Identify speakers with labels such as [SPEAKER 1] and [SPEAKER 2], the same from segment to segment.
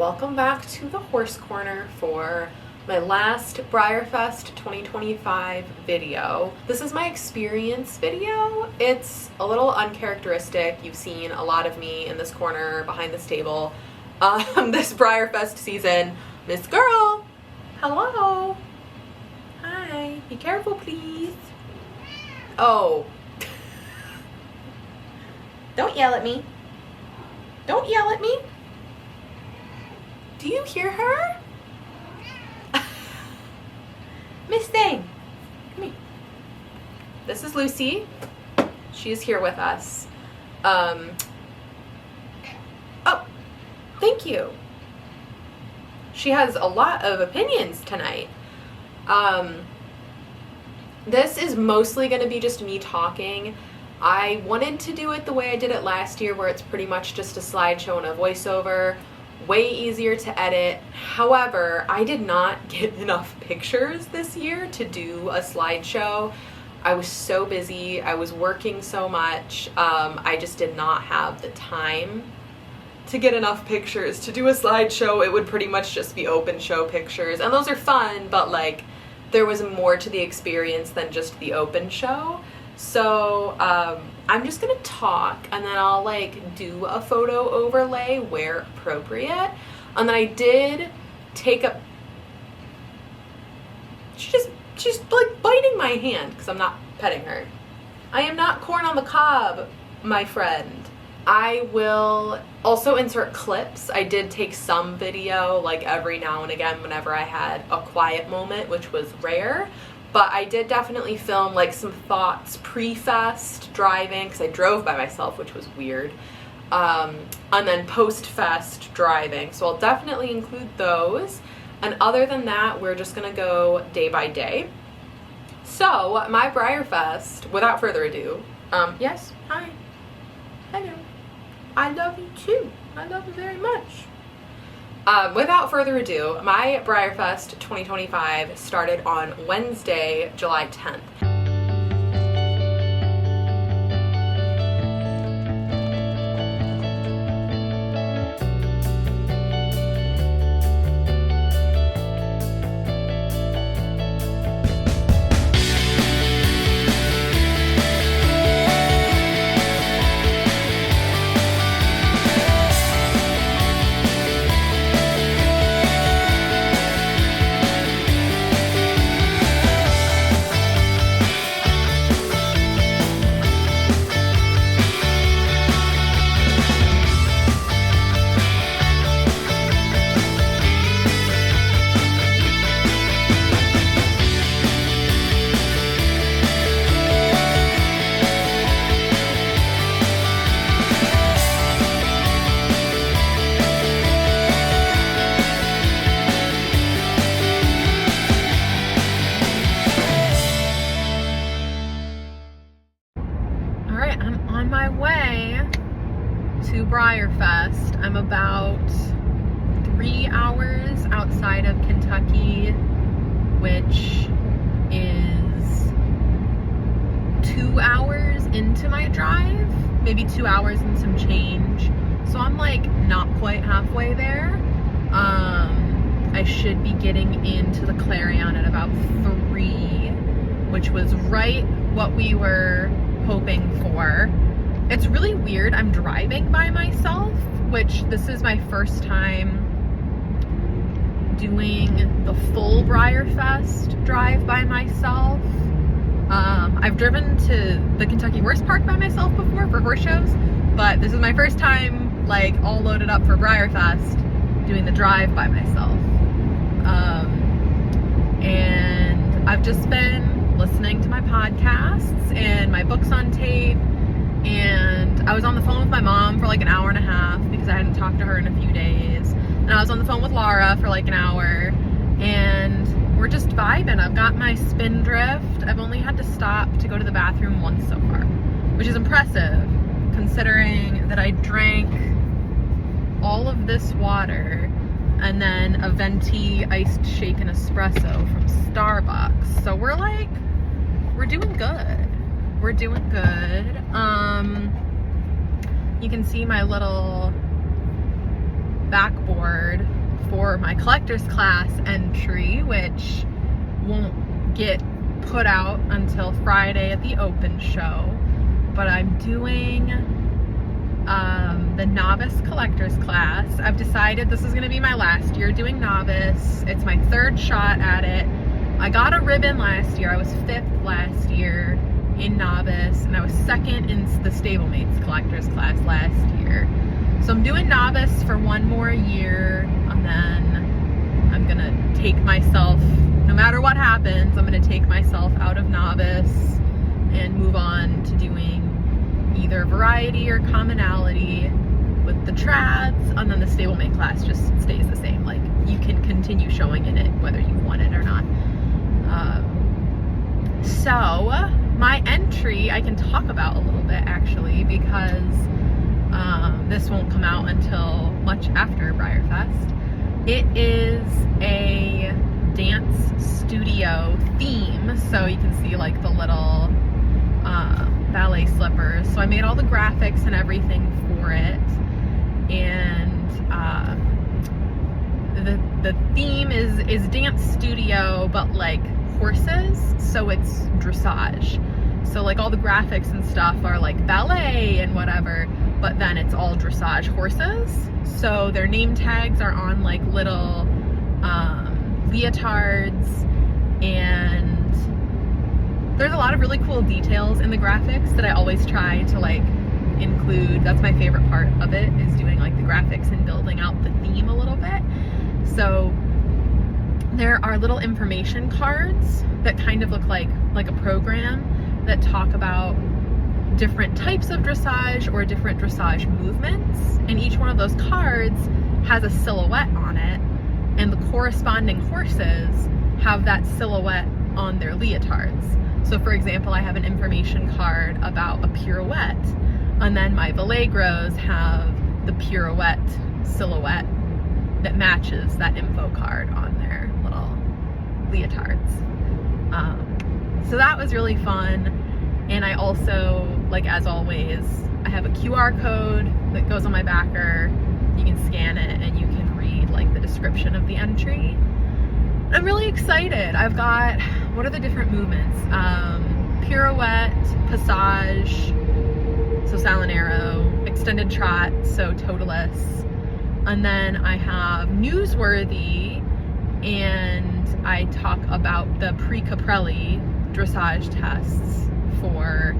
[SPEAKER 1] welcome back to the Horse Corner for my last BreyerFest 2025 video. This is my experience video. It's a little uncharacteristic. You've seen a lot of me in this corner behind this table this BreyerFest season. Miss Girl, hello. Hi, be careful please. Oh. Don't yell at me. Don't yell at me. Do you hear her? Miss Thing, come here. This is Lucy. She's here with us. Oh, thank you. She has a lot of opinions tonight. This is mostly going to be just me talking. I wanted to do it the way I did it last year, where it's pretty much just a slideshow and a voiceover. Way easier to edit. However, I did not get enough pictures this year to do a slideshow. I was so busy. I was working so much. I just did not have the time to get enough pictures to do a slideshow. It would pretty much just be open show pictures, and those are fun, but like there was more to the experience than just the open show. So I'm just gonna talk, and then I'll like do a photo overlay where appropriate. And then I did take a, she's like biting my hand because I'm not petting her. I am not corn on the cob, my friend. I will also insert clips. I did take some video like every now and again whenever I had a quiet moment, which was rare. But I did definitely film like some thoughts pre-fest driving, because I drove by myself, which was weird, and then post-fest driving. So I'll definitely include those. And other than that, we're just gonna go day by day. So my BreyerFest, without further ado, yes, hi, hello, I love you too. I love you very much. Without further ado, my BreyerFest 2025 started on Wednesday, July 10th. To BreyerFest. I'm about 3 hours outside of Kentucky, which is 2 hours into my drive, maybe 2 hours and some change. So I'm like not quite halfway there. I should be getting into the Clarion at about 3, which was right what we were hoping for. It's really weird. I'm driving by myself, which this is my first time doing the full BreyerFest drive by myself. I've driven to the Kentucky Horse Park by myself before for horse shows, but this is my first time like all loaded up for BreyerFest doing the drive by myself. And I've just been listening to my podcasts and my books on tape. And I was on the phone with my mom for like an hour and a half because I hadn't talked to her in a few days. And I was on the phone with Laura for like an hour, and we're just vibing. I've got my Spindrift. I've only had to stop to go to the bathroom once so far, which is impressive considering that I drank all of this water and then a venti iced shaken espresso from Starbucks. So we're doing good. We're doing good. You can see my little backboard for my collector's class entry, which won't get put out until Friday at the open show. But I'm doing the novice collector's class. I've decided this is going to be my last year doing novice. It's my third shot at it. I got a ribbon last year. I was 5th last year in novice, and I was 2nd in the stablemates collector's class last year. So I'm doing novice for 1 more year, and then I'm gonna take myself, no matter what happens, I'm gonna take myself out of novice and move on to doing either variety or commonality with the trads, and then the stablemate class just stays the same. Like, you can continue showing in it whether you want it or not. So my entry I can talk about a little bit, actually, because this won't come out until much after BreyerFest. It is a dance studio theme, so you can see like the little ballet slippers. So I made all the graphics and everything for it, and the theme is dance studio, but like horses, so it's dressage. So like all the graphics and stuff are like ballet and whatever, but then it's all dressage horses. So their name tags are on like little leotards, and there's a lot of really cool details in the graphics that I always try to like include. That's my favorite part of it, is doing like the graphics and building out the theme a little bit. So there are little information cards that kind of look like a program that talk about different types of dressage or different dressage movements, and each one of those cards has a silhouette on it, and the corresponding horses have that silhouette on their leotards. So for example, I have an information card about a pirouette, and then my Vallegros have the pirouette silhouette that matches that info card on their little leotards. So that was really fun. And I also, like as always, I have a QR code that goes on my backer. You can scan it and you can read like the description of the entry. I'm really excited. I've got, what are the different movements? Pirouette, passage, so Salinero, extended trot, so totalis. And then I have newsworthy, and I talk about the pre-Caprelli dressage tests for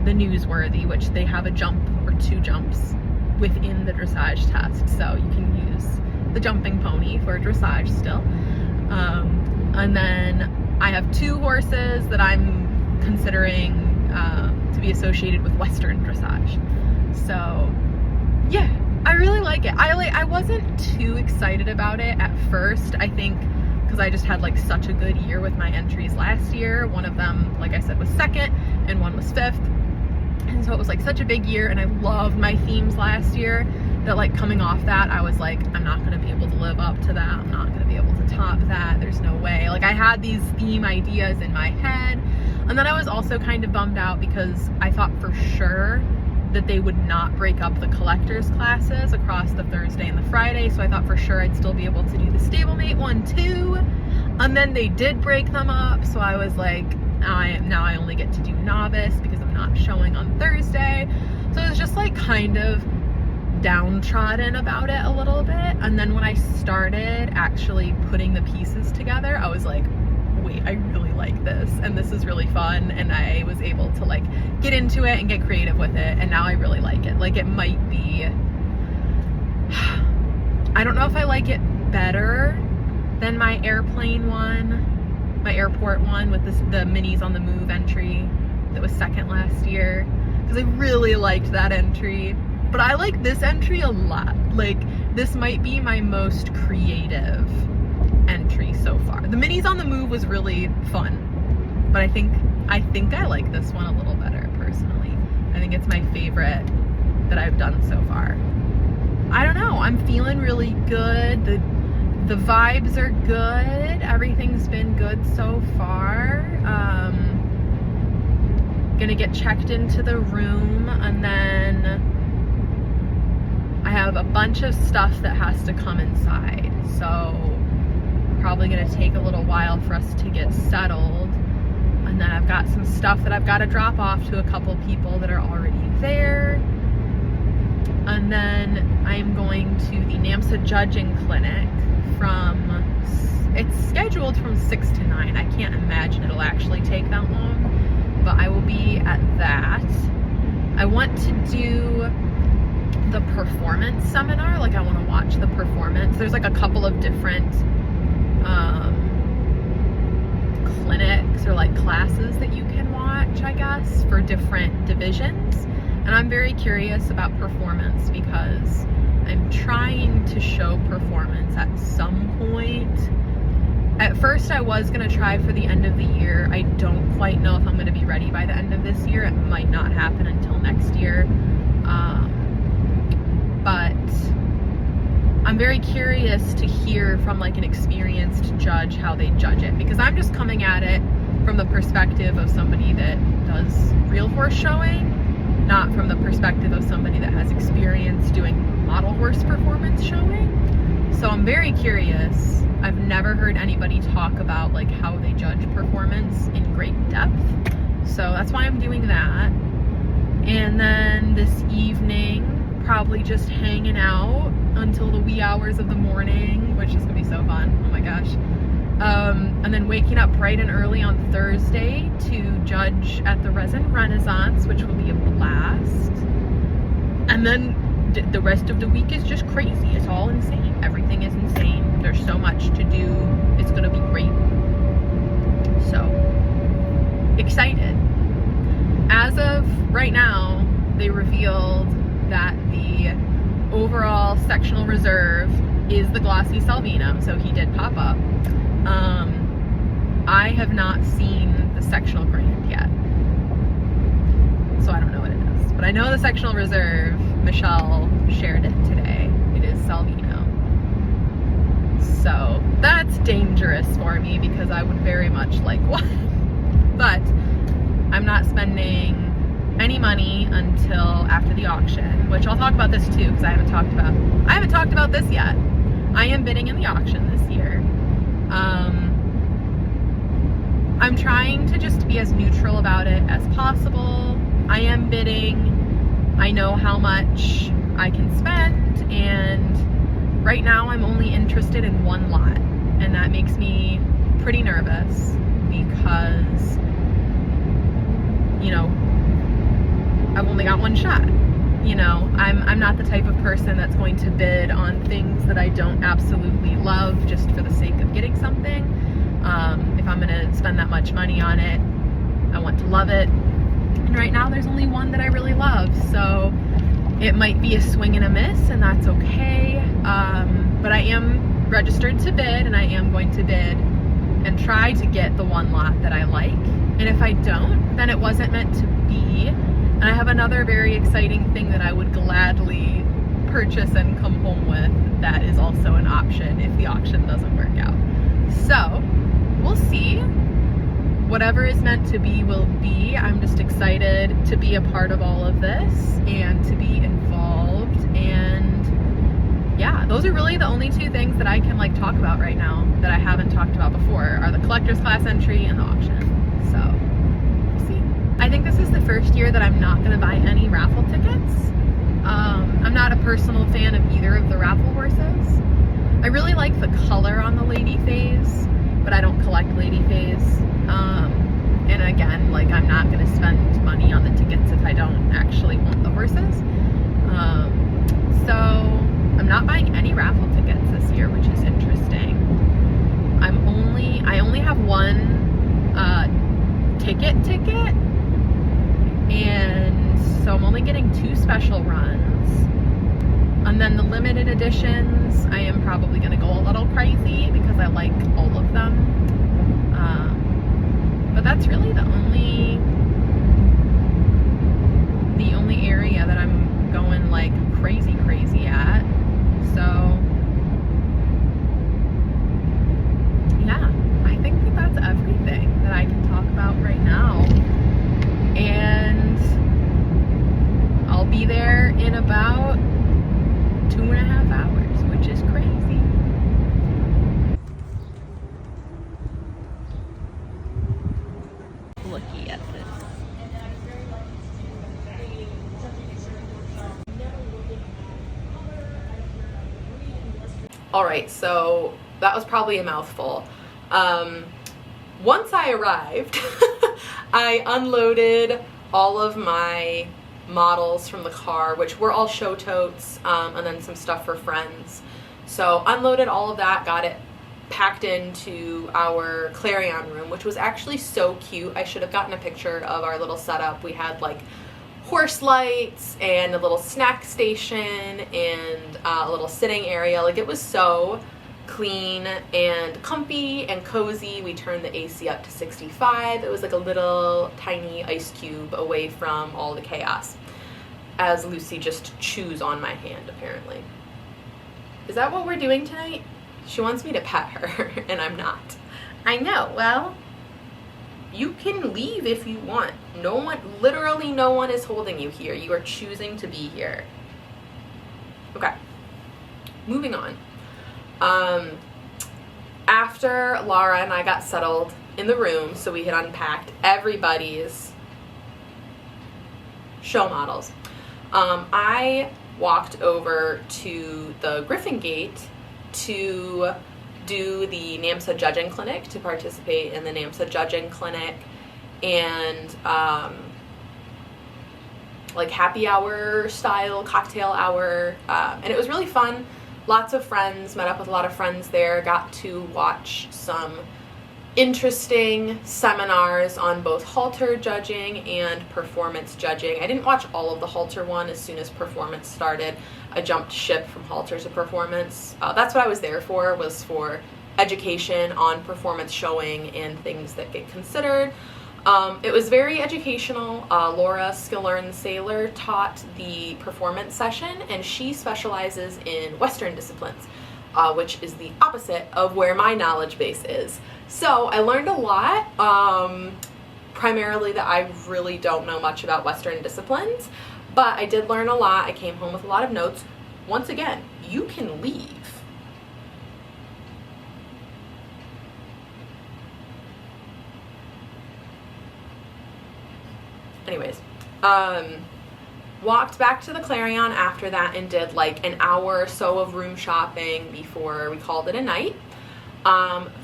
[SPEAKER 1] the newsworthy, which they have a jump or 2 jumps within the dressage test. So you can use the jumping pony for dressage still. And then I have 2 horses that I'm considering to be associated with Western dressage. So yeah, I really like it. I wasn't too excited about it at first, I think, because I just had like such a good year with my entries last year. One of them, like I said, was 2nd and one was 5th. And so it was like such a big year, and I loved my themes last year, that like coming off that, I was like, I'm not gonna be able to live up to that. I'm not gonna be able to top that. There's no way. Like, I had these theme ideas in my head. And then I was also kind of bummed out because I thought for sure that they would not break up the collector's classes across the Thursday and the Friday. So I thought for sure I'd still be able to do the stablemate one too. And then they did break them up. So I was like, now I only get to do novice because I'm not showing on Thursday. So it was just like kind of downtrodden about it a little bit. And then when I started actually putting the pieces together, I was like, wait, I really like this, and this is really fun, and I was able to like get into it and get creative with it, and now I really like it. Like, it might be, I don't know if I like it better than my airplane one, my airport one with the minis on the move entry that was 2nd last year, because I really liked that entry. But I like this entry a lot. Like, this might be my most creative entry so far. The minis on the move was really fun, but I think I like this one a little better personally. I think it's my favorite that I've done so far. I don't know, I'm feeling really good. The vibes are good. Everything's been good so far. Gonna get checked into the room, and then I have a bunch of stuff that has to come inside, so probably gonna take a little while for us to get settled. And then I've got some stuff that I've got to drop off to a couple people that are already there. And then I'm going to the NAMSA judging clinic it's scheduled from 6 to 9. I can't imagine it'll actually take that long, but I will be at that. I want to do the performance seminar. Like, I want to watch the performance. There's like a couple of different clinics or like classes that you can watch, I guess, for different divisions. And I'm very curious about performance because I'm trying to show performance at some point. At first I was gonna try for the end of the year. I don't quite know if I'm gonna be ready by the end of this year. It might not happen until next year. But I'm very curious to hear from like an experienced judge how they judge it, because I'm just coming at it from the perspective of somebody that does real horse showing, not from the perspective of somebody that has experience doing model horse performance showing. So I'm very curious. I've never heard anybody talk about like how they judge performance in great depth. So that's why I'm doing that. And then this evening, probably just hanging out until the wee hours of the morning, which is gonna be so fun. Oh my gosh. And then waking up bright and early on Thursday to judge at the Resin Renaissance, which will be a blast. And then the rest of the week is just crazy. It's all insane. Everything is insane. There's so much to do. It's gonna be great. So excited. As of right now, they revealed that the overall sectional reserve is the glossy Salvino, so he did pop up. I have not seen the sectional grand yet, so I don't know what it is, but I know the sectional reserve, Michelle shared it today. It is Salvino. So that's dangerous for me because I would very much like one, but I'm not spending any money until after the auction, which I'll talk about this too, because I haven't talked about this yet. I am bidding in the auction this year. I'm trying to just be as neutral about it as possible. I am bidding. I know how much I can spend, and right now I'm only interested in one lot, and that makes me pretty nervous because, you know, I've only got one shot. You know, I'm not the type of person that's going to bid on things that I don't absolutely love just for the sake of getting something. If I'm gonna spend that much money on it, I want to love it. And right now there's only one that I really love, so it might be a swing and a miss, and that's okay. But I am registered to bid, and I am going to bid and try to get the one lot that I like. And if I don't, then it wasn't meant to be. And I have another very exciting thing that I would gladly purchase and come home with that is also an option if the auction doesn't work out. So we'll see. Whatever is meant to be will be. I'm just excited to be a part of all of this and to be involved. And yeah, those are really the only two things that I can like talk about right now that I haven't talked about before are the collector's class entry and the auction. So we'll see. I think this is the first year that I'm not gonna buy any raffle tickets. I'm not a personal fan of either of the raffle horses. I really like the color on the Lady Phase, but I don't collect Lady Phase. And again, like, I'm not gonna spend money on the tickets if I don't actually want the horses. So I'm not buying any raffle tickets this year, which is interesting. I only have one ticket, and so I'm only getting 2 special runs. And then the limited editions, I am probably gonna go a little crazy because I like all of them. But that's really the only area that I'm going like crazy at. So yeah, I think that that's everything that I can talk about right now. And I'll be there in about 2.5 hours, which is crazy. Looky at this. All right, so that was probably a mouthful. Once I arrived, I unloaded all of my models from the car, which were all show totes, and then some stuff for friends. So unloaded all of that, got it packed into our Clarion room, which was actually so cute. I should have gotten a picture of our little setup. We had like horse lights and a little snack station and a little sitting area. Like, it was so clean and comfy and cozy. We turned the AC up to 65. It was like a little tiny ice cube away from all the chaos, as Lucy just chews on my hand, apparently. Is that what we're doing tonight? She wants me to pet her, and I'm not. I know. Well, you can leave if you want. No one, literally no one is holding you here. You are choosing to be here. Okay, moving on. After Laura and I got settled in the room, so we had unpacked everybody's show models, I walked over to the Griffin Gate to do the NAMSA judging clinic, to participate in the NAMSA judging clinic, and like happy hour style cocktail hour, and it was really fun. Lots of friends, met up with a lot of friends there, got to watch some interesting seminars on both halter judging and performance judging. I didn't watch all of the halter one. As soon as performance started, I jumped ship from halter to performance. That's what I was there for, was for education on performance showing and things that get considered. It was very educational. Laura Skillearn Saylor taught the performance session, and she specializes in Western disciplines, which is the opposite of where my knowledge base is. So I learned a lot, primarily that I really don't know much about Western disciplines, but I did learn a lot. I came home with a lot of notes. Once again, you can leave. Anyways, walked back to the Clarion after that and did like an hour or so of room shopping before we called it a night.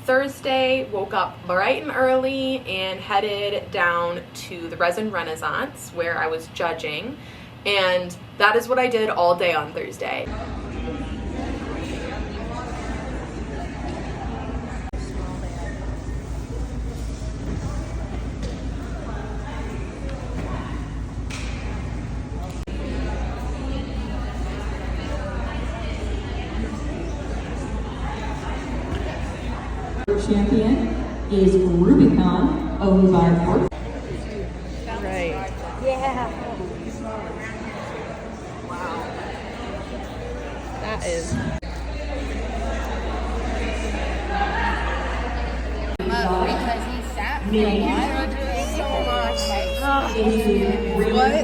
[SPEAKER 1] Thursday, woke up bright and early and headed down to the Resin Renaissance, where I was judging, and that is what I did all day on Thursday.
[SPEAKER 2] Champion is Rubicon, owned by Ford.
[SPEAKER 1] Right.
[SPEAKER 3] Yeah.
[SPEAKER 1] Wow. That is.
[SPEAKER 3] Because he sat for a while.
[SPEAKER 1] What a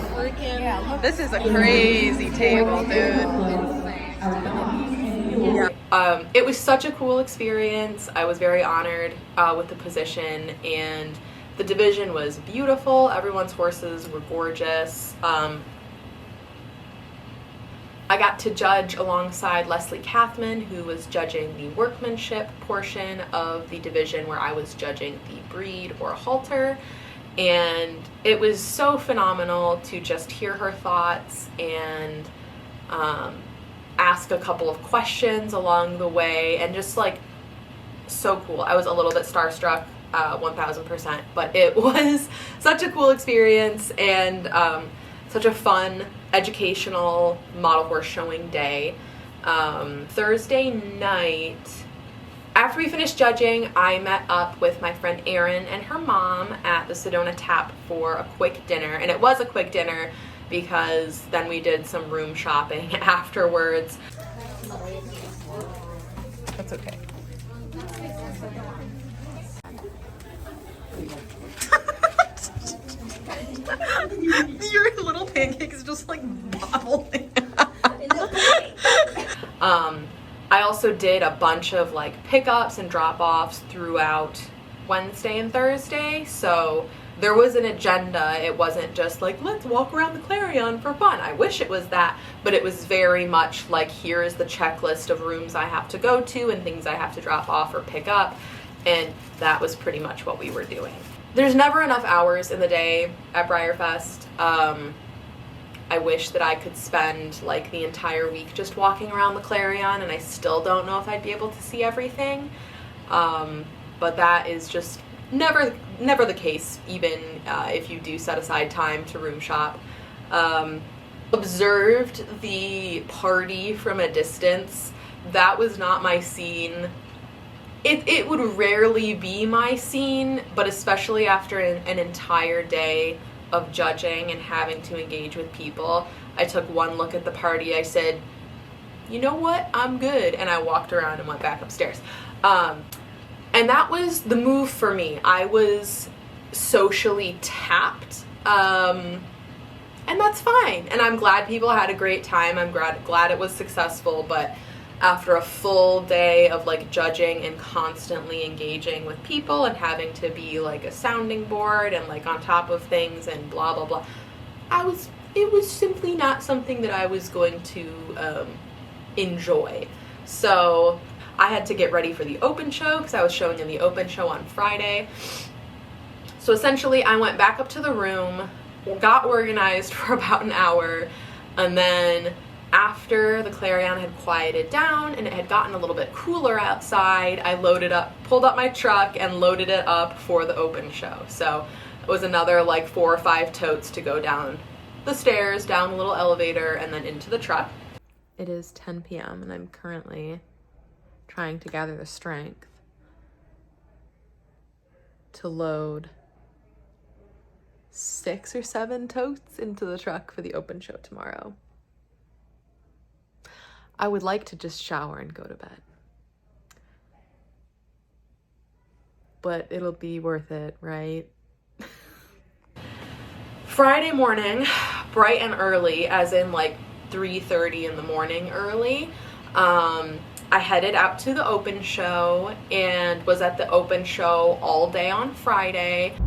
[SPEAKER 1] freaking... This is a crazy table, dude. It was such a cool experience. I was very honored with the position, and the division was beautiful. Everyone's horses were gorgeous. I got to judge alongside Leslie Kathman, who was judging the workmanship portion of the division, where I was judging the breed or halter, and it was so phenomenal to just hear her thoughts and ask a couple of questions along the way, and just like so cool. I was a little bit starstruck, 1000%, but it was such a cool experience, and such a fun, educational model horse showing day. Thursday night, after we finished judging, I met up with my friend Erin and her mom at the Sedona Tap for a quick dinner, and it was a quick dinner because then we did some room shopping afterwards. That's okay. Your little pancake is just like bobbling. also did a bunch of like pickups and drop-offs throughout Wednesday and Thursday, so there was an agenda. It wasn't just like, let's walk around the Clarion for fun. I wish it was that, but it was very much like, here is the checklist of rooms I have to go to and things I have to drop off or pick up, and that was pretty much what we were doing. There's never enough hours in the day at BreyerFest. I wish that I could spend like the entire week just walking around the Clarion, and I still don't know if I'd be able to see everything. But that is just never the case, even if you do set aside time to room shop. Observed the party from a distance. That was not my scene. It would rarely be my scene, but especially after an entire day of judging and having to engage with people, I took one look at the party. I said, you know what, I'm good, and I walked around and went back upstairs. And that was the move for me. I was socially tapped, and that's fine. And I'm glad people had a great time. I'm glad it was successful, but after a full day of like judging and constantly engaging with people and having to be like a sounding board and like on top of things and blah blah blah, it was simply not something that I was going to enjoy. So I had to get ready for the open show because I was showing in the open show on Friday. So essentially I went back up to the room, got organized for about an hour, and then after the Clarion had quieted down and it had gotten a little bit cooler outside, I pulled up my truck and loaded it up for the open show. So it was another like 4 or 5 totes to go down the stairs, down a little elevator, and then into the truck. It is 10 p.m. and I'm currently trying to gather the strength to load 6 or 7 totes into the truck for the open show tomorrow. I would like to just shower and go to bed, but it'll be worth it, right? Friday morning, bright and early, as in like 3:30 in the morning early, I headed out to the open show and was at the open show all day on Friday.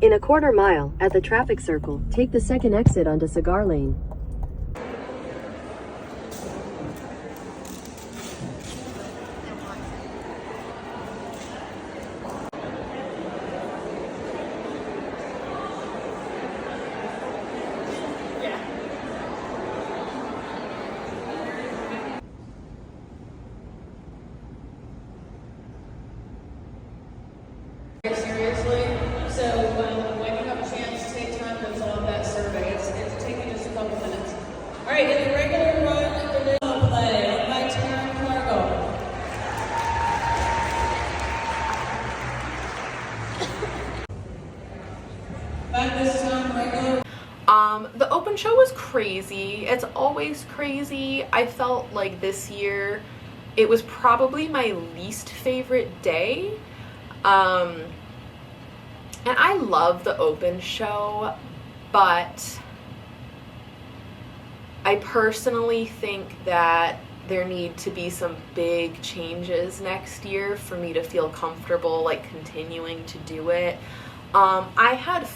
[SPEAKER 4] In a quarter mile, at the traffic circle, take the second exit onto Cigar Lane.
[SPEAKER 5] Seriously, so when you have a chance, take time to fill out that survey. It's taking just a couple minutes. All right, in the regular run, the little play, up by Taryn Cargo. Back this time, regular.
[SPEAKER 1] The open show was crazy. It's always crazy. I felt like this year it was probably my least favorite day. And I love the open show, but I personally think that there need to be some big changes next year for me to feel comfortable like continuing to do it. I had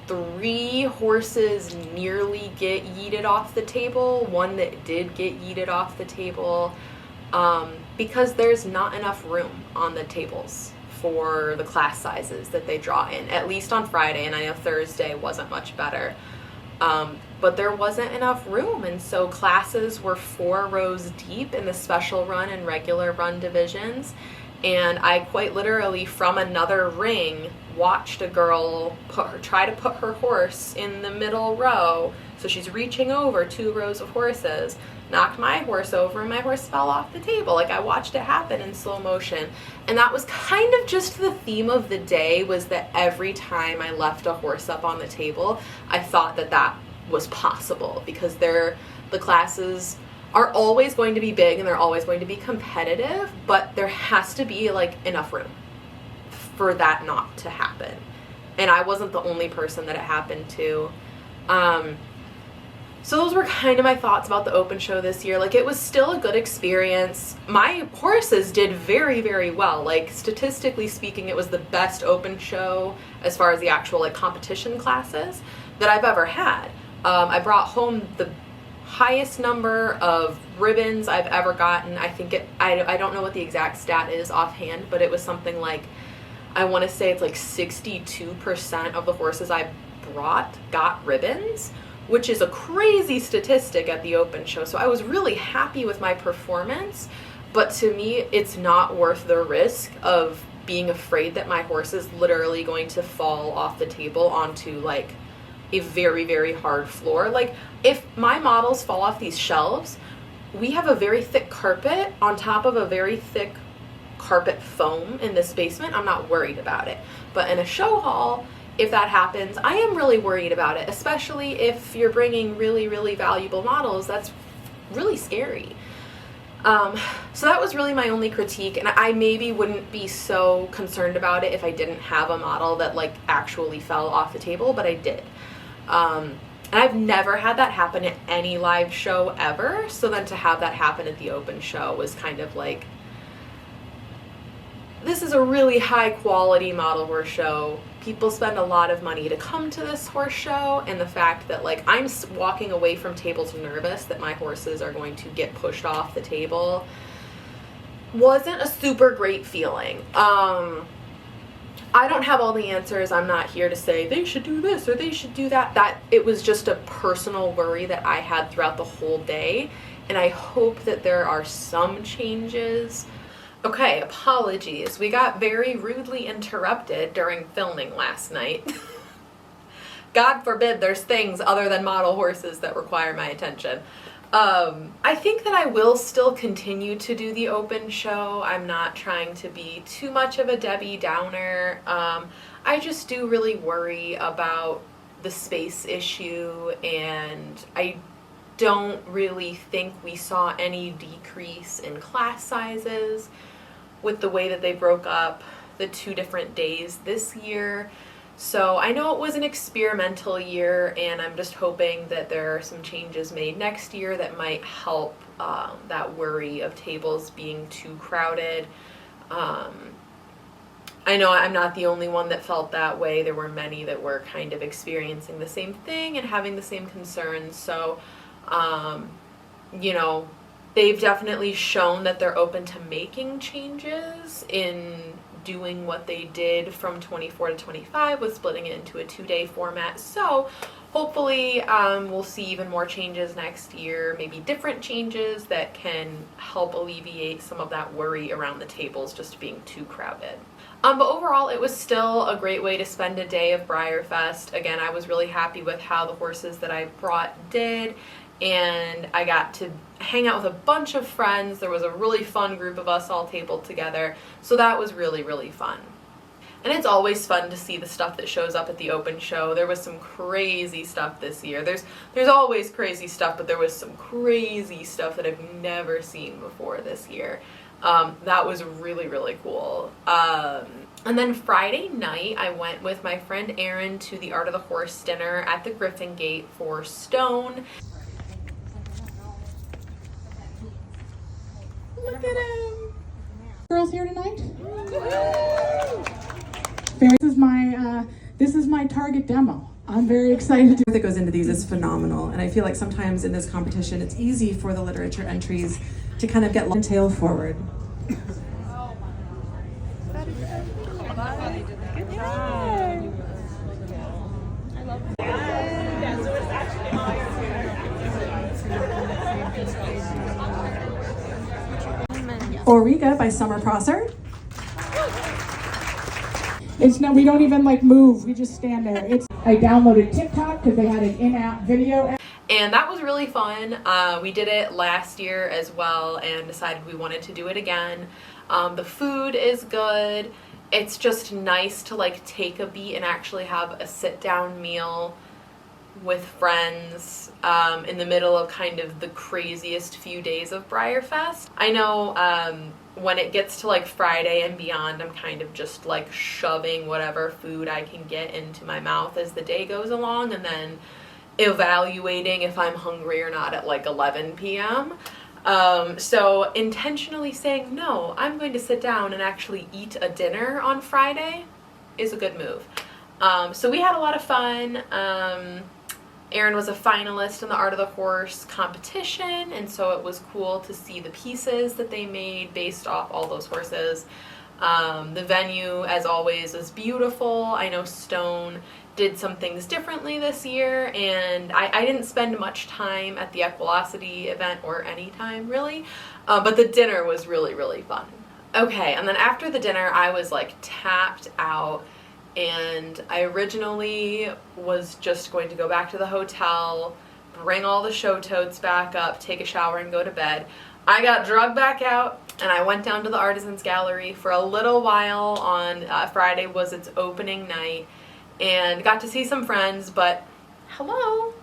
[SPEAKER 1] 3 horses nearly get yeeted off the table, one that did get yeeted off the table, because there's not enough room on the tables for the class sizes that they draw in, at least on Friday, and I know Thursday wasn't much better. But there wasn't enough room, and so classes were 4 rows deep in the special run and regular run divisions, and I quite literally from another ring watched a girl try to put her horse in the middle row, so she's reaching over 2 rows of horses, knocked my horse over, and my horse fell off the table. Like, I watched it happen in slow motion, and that was kind of just the theme of the day, was that every time I left a horse up on the table, I thought that that was possible, because the classes are always going to be big and they're always going to be competitive, but there has to be like enough room for that not to happen. And I wasn't the only person that it happened to. So those were kind of my thoughts about the open show this year. Like, it was still a good experience. My horses did very, very well. Like, statistically speaking, it was the best open show as far as the actual like competition classes that I've ever had. I brought home the highest number of ribbons I've ever gotten. I think I don't know what the exact stat is offhand, but it was something like, I want to say it's like 62% of the horses I brought got ribbons, which is a crazy statistic at the open show. So I was really happy with my performance, but to me, it's not worth the risk of being afraid that my horse is literally going to fall off the table onto like a very, very hard floor. Like, if my models fall off these shelves, we have a very thick carpet on top of a very thick carpet foam in this basement. I'm not worried about it. But in a show hall, if that happens, I am really worried about it, especially if you're bringing really, really valuable models. That's really scary. So that was really my only critique, and I maybe wouldn't be so concerned about it if I didn't have a model that like actually fell off the table, but I did. And I've never had that happen at any live show ever, so then to have that happen at the open show was kind of like, this is a really high quality model horse show. People spend a lot of money to come to this horse show, and the fact that like I'm walking away from tables nervous that my horses are going to get pushed off the table wasn't a super great feeling. I don't have all the answers. I'm not here to say they should do this or they should do that. That it was just a personal worry that I had throughout the whole day, and I hope that there are some changes. Okay, apologies. We got very rudely interrupted during filming last night. God forbid there's things other than model horses that require my attention. I think that I will still continue to do the open show. I'm not trying to be too much of a Debbie Downer. I just do really worry about the space issue, and I don't really think we saw any decrease in class sizes with the way that they broke up the 2 different days this year. So I know it was an experimental year, and I'm just hoping that there are some changes made next year that might help that worry of tables being too crowded. I know I'm not the only one that felt that way. There were many that were kind of experiencing the same thing and having the same concerns. So, you know, they've definitely shown that they're open to making changes in doing what they did from 24 to 25 with splitting it into a 2-day format. So hopefully we'll see even more changes next year, maybe different changes that can help alleviate some of that worry around the tables just being too crowded. But overall, it was still a great way to spend a day of BreyerFest. Again, I was really happy with how the horses that I brought did, and I got to hang out with a bunch of friends. There was a really fun group of us all tabled together, so that was really, really fun. And it's always fun to see the stuff that shows up at the open show. There was some crazy stuff this year. There's always crazy stuff, but there was some crazy stuff that I've never seen before this year. That was really, really cool. And then Friday night, I went with my friend Erin to the Art of the Horse dinner at the Griffin Gate for Stone.
[SPEAKER 6] Look at him! Girls here tonight? This is my target demo. I'm very excited.
[SPEAKER 7] That goes into these is phenomenal, and I feel like sometimes in this competition it's easy for the literature entries to kind of get long tail forward. Auriga by Summer Prosser.
[SPEAKER 6] We don't even like move. We just stand there. I downloaded TikTok because they had an in-app video.
[SPEAKER 1] And that was really fun. We did it last year as well and decided we wanted to do it again. The food is good. It's just nice to like take a beat and actually have a sit-down meal with friends in the middle of kind of the craziest few days of BreyerFest. I know when it gets to like Friday and beyond, I'm kind of just like shoving whatever food I can get into my mouth as the day goes along, and then evaluating if I'm hungry or not at like 11 p.m. So intentionally saying, no, I'm going to sit down and actually eat a dinner on Friday is a good move. So we had a lot of fun. Erin was a finalist in the Art of the Horse competition, and so it was cool to see the pieces that they made based off all those horses. The venue, as always, was beautiful. I know Stone did some things differently this year, and I didn't spend much time at the Equilocity event, or any time really, but the dinner was really, really fun. Okay, and then after the dinner, I was like tapped out, and I originally was just going to go back to the hotel, bring all the show totes back up, take a shower, and go to bed. I got drugged back out, and I went down to the Artisans Gallery for a little while on Friday was its opening night, and got to see some friends, but hello.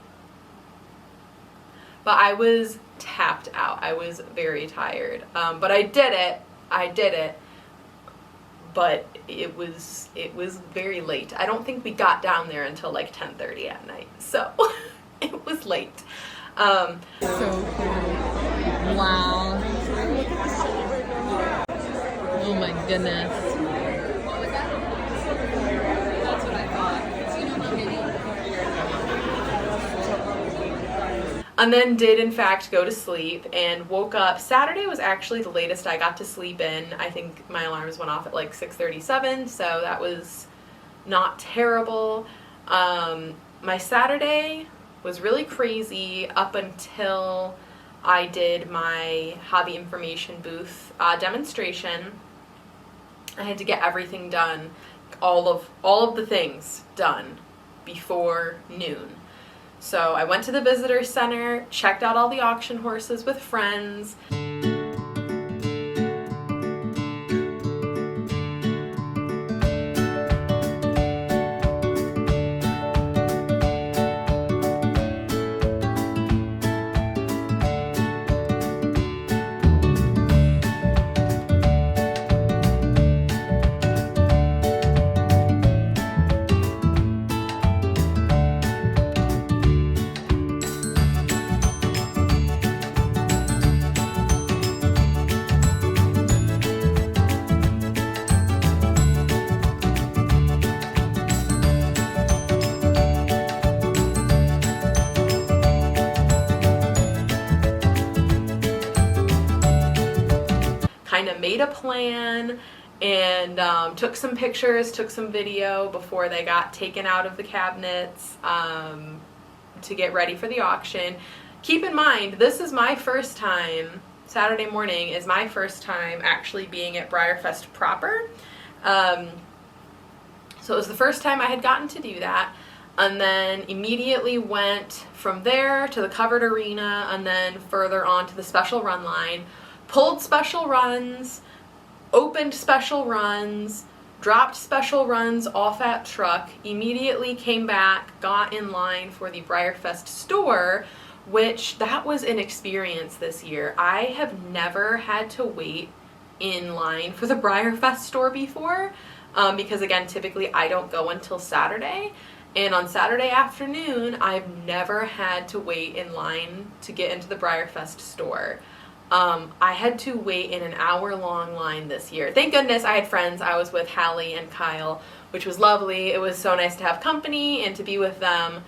[SPEAKER 1] But I was tapped out. I was very tired. But I did it. But it was very late. I don't think we got down there until like 10:30 at night. So it was late.
[SPEAKER 3] So cool. Wow. Oh my goodness. That's what I thought.
[SPEAKER 1] And then did in fact go to sleep and woke up. Saturday was actually the latest I got to sleep in. I think my alarms went off at like 6:37, so that was not terrible. My Saturday was really crazy up until I did my hobby information booth demonstration. I had to get everything done, all of the things done before noon. So I went to the visitor center, checked out all the auction horses with friends. Kind of made a plan and took some pictures, took some video before they got taken out of the cabinets to get ready for the auction. Keep in mind, this is my first time, Saturday morning is my first time actually being at BreyerFest proper. So it was the first time I had gotten to do that, and then immediately went from there to the covered arena and then further on to the special run line. Pulled special runs, opened special runs, dropped special runs off at truck, immediately came back, got in line for the BreyerFest store, which that was an experience this year. I have never had to wait in line for the BreyerFest store before, because again, typically I don't go until Saturday. And on Saturday afternoon, I've never had to wait in line to get into the BreyerFest store. I had to wait in an hour-long line this year. Thank goodness I had friends. I was with Hallie and Kyle, which was lovely. It was so nice to have company and to be with them.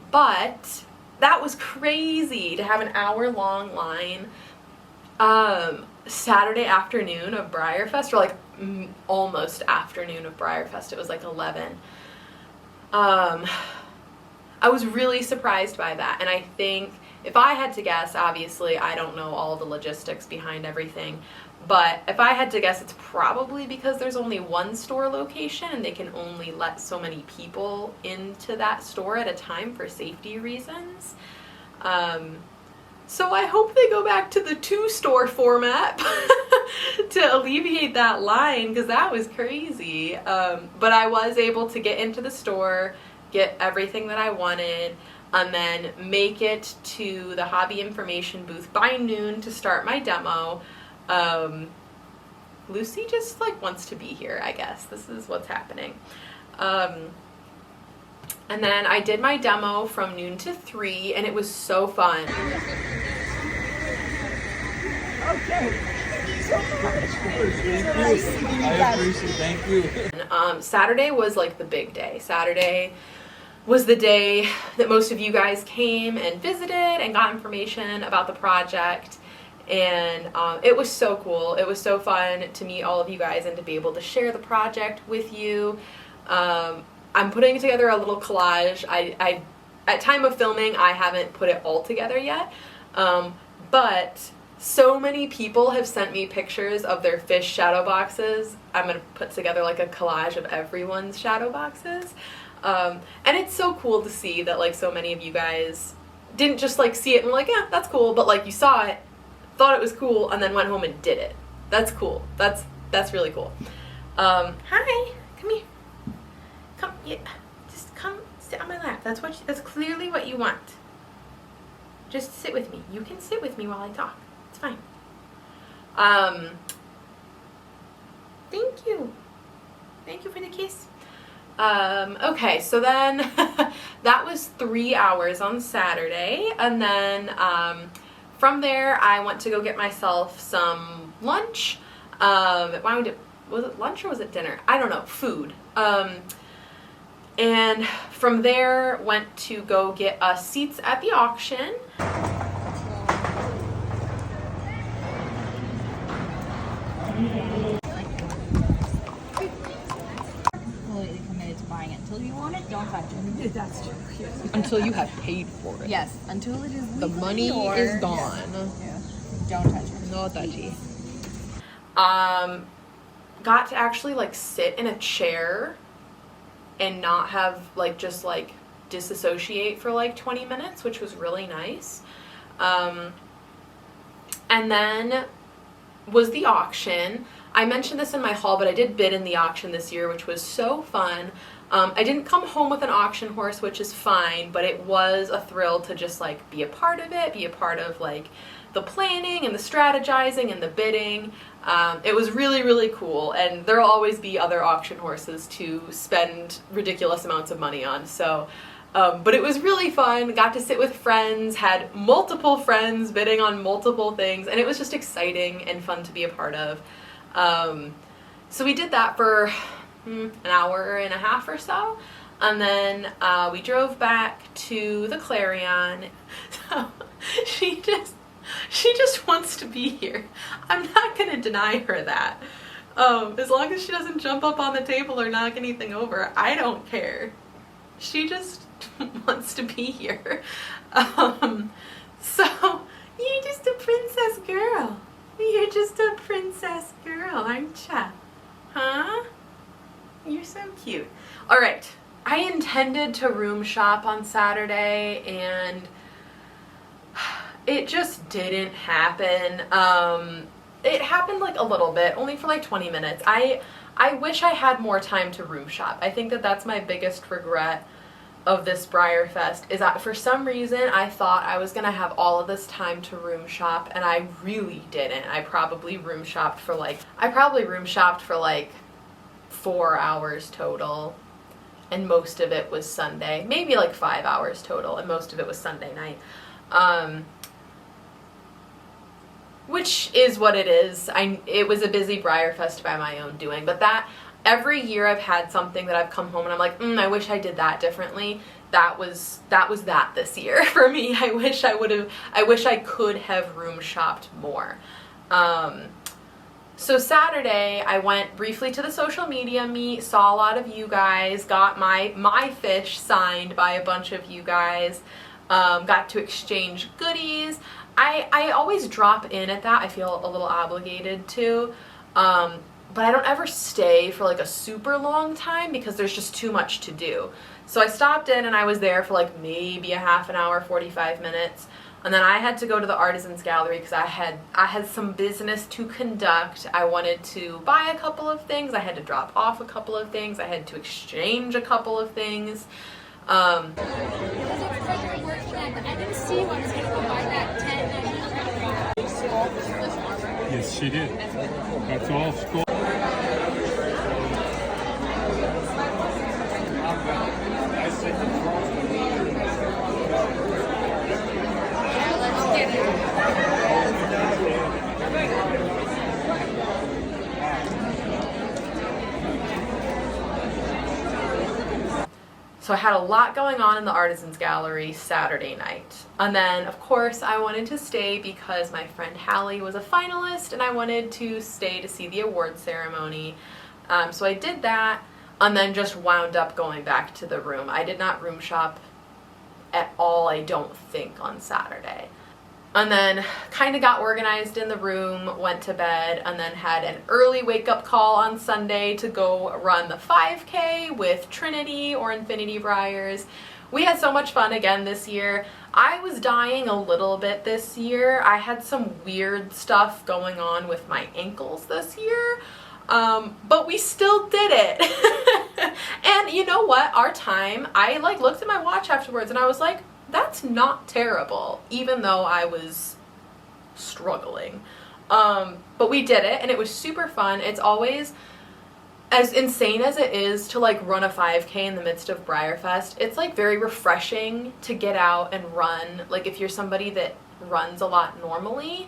[SPEAKER 1] But that was crazy to have an hour-long line Saturday afternoon of BreyerFest, or like almost afternoon of BreyerFest. It was like 11. I was really surprised by that, and I think if I had to guess, obviously I don't know all the logistics behind everything, but if I had to guess, it's probably because there's only one store location and they can only let so many people into that store at a time for safety reasons. So I hope they go back to the 2-store format to alleviate that line, because that was crazy. But I was able to get into the store, get everything that I wanted, and then make it to the hobby information booth by noon to start my demo. Lucy just like wants to be here, I guess. This is what's happening. And then I did my demo from noon to 3, and it was so fun.
[SPEAKER 8] I appreciate it. Thank you.
[SPEAKER 1] Saturday was like the big day. Saturday was the day that most of you guys came and visited and got information about the project. And it was so cool. It was so fun to meet all of you guys and to be able to share the project with you. I'm putting together a little collage. I at time of filming, I haven't put it all together yet, but so many people have sent me pictures of their fish shadow boxes. I'm going to put together like a collage of everyone's shadow boxes. And it's so cool to see that like so many of you guys didn't just like see it and were like, yeah, that's cool, but like you saw it, thought it was cool, and then went home and did it. That's cool. That's really cool. Hi, come here. Come, yeah, just come sit on my lap. That's clearly what you want. Just sit with me. You can sit with me while I talk. It's fine. Thank you. Thank you for the kiss. Okay, so then that was 3 hours on Saturday, and then from there I went to go get myself some lunch. Was it lunch or was it dinner? I don't know. Food. And from there went to go get us seats at the auction.
[SPEAKER 3] Completely committed to buying it. Until you want it, don't touch it. That's true.
[SPEAKER 1] Until you have paid for it.
[SPEAKER 3] Yes, until it is
[SPEAKER 1] The money is gone.
[SPEAKER 3] Yeah. Don't touch it.
[SPEAKER 1] No touchy. Got to actually like sit in a chair and not have like just like disassociate for like 20 minutes, which was really nice. And then was the auction. I mentioned this in my haul, but I did bid in the auction this year, which was so fun. I didn't come home with an auction horse, which is fine, but it was a thrill to just like be a part of it, be a part of like the planning and the strategizing and the bidding. It was really, really cool, and there will always be other auction horses to spend ridiculous amounts of money on. So, but it was really fun. Got to sit with friends, had multiple friends bidding on multiple things, and it was just exciting and fun to be a part of. So we did that for an hour and a half or so, and then we drove back to the Clarion. So she just wants to be here. I'm not going to deny her that. As long as she doesn't jump up on the table or knock anything over, I don't care. She just wants to be here. So, you're just a princess girl. You're just a princess girl, aren't ya? Huh? You're so cute. All right. I intended to room shop on Saturday, and it just didn't happen. It happened like a little bit, only for like 20 minutes. I wish I had more time to room shop. I think that that's my biggest regret of this BreyerFest, is that for some reason I thought I was gonna have all of this time to room shop, and I really didn't. I probably room shopped for like 4 hours total, and most of it was Sunday. Maybe like 5 hours total, and most of it was Sunday night. Which is what it is. It was a busy BreyerFest by my own doing, but that every year I've had something that I've come home and I'm like, I wish I did that differently. That was that this year for me. I wish I could have room shopped more. So Saturday I went briefly to the social media meet, saw a lot of you guys, got my fish signed by a bunch of you guys, got to exchange goodies. I always drop in at that. I feel a little obligated to, but I don't ever stay for like a super long time because there's just too much to do. So I stopped in and I was there for like maybe a half an hour, 45 minutes. And then I had to go to the Artisans Gallery because I had some business to conduct. I wanted to buy a couple of things. I had to drop off a couple of things. I had to exchange a couple of things.
[SPEAKER 3] I didn't see when I was going to go buy that 10.
[SPEAKER 9] Yes, she did. That's all school.
[SPEAKER 3] let's get it.
[SPEAKER 1] So I had a lot going on in the Artisans Gallery Saturday night. And then, of course, I wanted to stay because my friend Hallie was a finalist and I wanted to stay to see the award ceremony. So I did that and then just wound up going back to the room. I did not room shop at all, I don't think, on Saturday. And then kind of got organized in the room, went to bed, and then had an early wake-up call on Sunday to go run the 5K with Trinity or Infinity Breyers. We had so much fun again this year. I was dying a little bit this year. I had some weird stuff going on with my ankles this year, but we still did it. And you know what? Our time, I looked at my watch afterwards and I was like, that's not terrible, even though I was struggling. But we did it and it was super fun. It's always, as insane as it is to run a 5K in the midst of BreyerFest, it's very refreshing to get out and run. If you're somebody that runs a lot normally,